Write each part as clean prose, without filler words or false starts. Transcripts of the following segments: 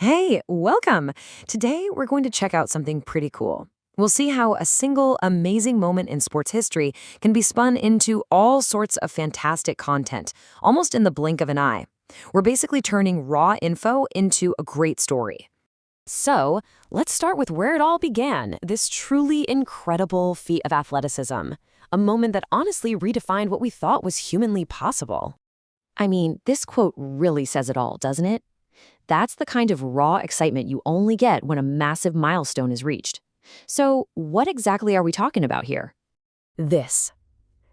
Hey, welcome! Today, we're going to check out something pretty cool. We'll see how a single amazing moment in sports history can be spun into all sorts of fantastic content, almost in the blink of an eye. We're basically turning raw info into a great story. So, let's start with where it all began, this truly incredible feat of athleticism. A moment that honestly redefined what we thought was humanly possible. I mean, this quote really says it all, doesn't it? That's the kind of raw excitement you only get when a massive milestone is reached. So, what exactly are we talking about here? This.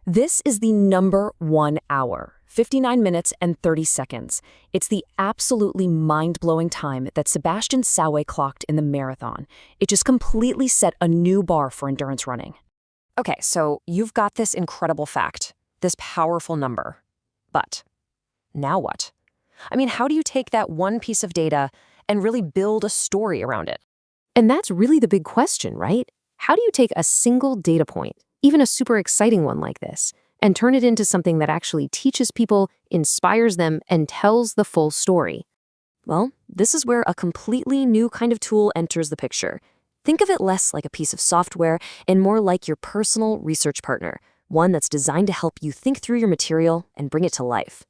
This is the number 1 hour, 59 minutes and 30 seconds. It's the absolutely mind-blowing time that Sabastian Sawe clocked in the marathon. It just completely set a new bar for endurance running. Okay, so you've got this incredible fact, this powerful number. But now what? I mean, how do you take that one piece of data and really build a story around it? And that's really the big question, right? How do you take a single data point, even a super exciting one like this, and turn it into something that actually teaches people, inspires them, and tells the full story? Well, this is where a completely new kind of tool enters the picture. Think of it less like a piece of software and more like your personal research partner, one that's designed to help you think through your material and bring it to life.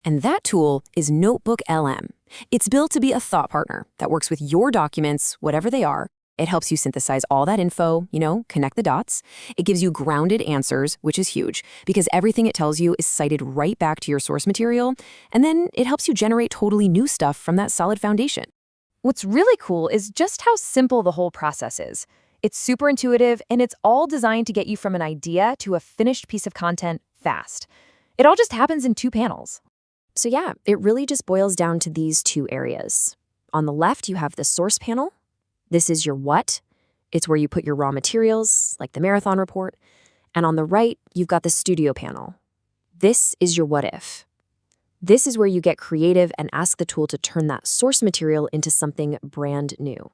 And that tool is Notebook LM. It's built to be a thought partner that works with your documents, whatever they are. It helps you synthesize all that info, connect the dots. It gives you grounded answers, which is huge, because everything it tells you is cited right back to your source material. And then it helps you generate totally new stuff from that solid foundation. What's really cool is just how simple the whole process is. It's super intuitive, and it's all designed to get you from an idea to a finished piece of content fast. It all just happens in 2 panels. So yeah, it really just boils down to these 2 areas. On the left, you have the source panel. This is your what. It's where you put your raw materials, like the marathon report. And on the right, you've got the studio panel. This is your what if. This is where you get creative and ask the tool to turn that source material into something brand new.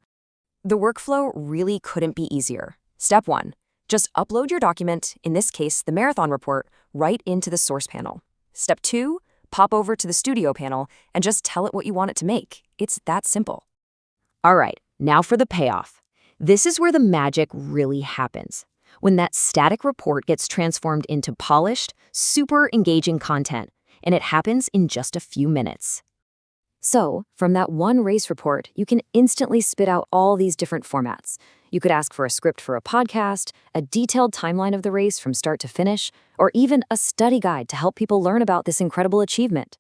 The workflow really couldn't be easier. Step 1, just upload your document, in this case, the marathon report, right into the source panel. Step 2, pop over to the studio panel and just tell it what you want it to make. It's that simple. All right, now for the payoff. This is where the magic really happens. When that static report gets transformed into polished, super engaging content, and it happens in just a few minutes. So, from that one race report, you can instantly spit out all these different formats. You could ask for a script for a podcast, a detailed timeline of the race from start to finish, or even a study guide to help people learn about this incredible achievement.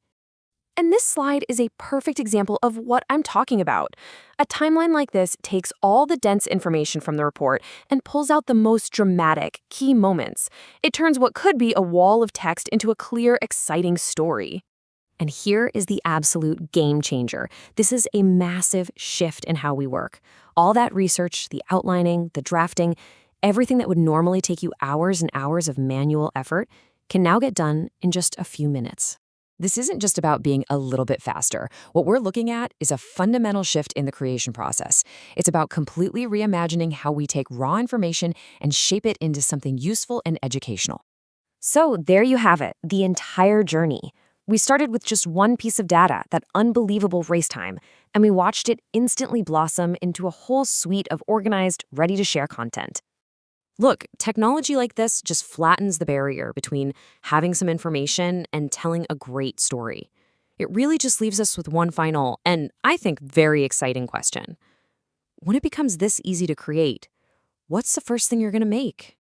And this slide is a perfect example of what I'm talking about. A timeline like this takes all the dense information from the report and pulls out the most dramatic, key moments. It turns what could be a wall of text into a clear, exciting story. And here is the absolute game changer. This is a massive shift in how we work. All that research, the outlining, the drafting, everything that would normally take you hours and hours of manual effort can now get done in just a few minutes. This isn't just about being a little bit faster. What we're looking at is a fundamental shift in the creation process. It's about completely reimagining how we take raw information and shape it into something useful and educational. So there you have it, the entire journey. We started with just one piece of data, that unbelievable race time, and we watched it instantly blossom into a whole suite of organized, ready-to-share content. Look, technology like this just flattens the barrier between having some information and telling a great story. It really just leaves us with one final, and I think very exciting question. When it becomes this easy to create, what's the first thing you're going to make?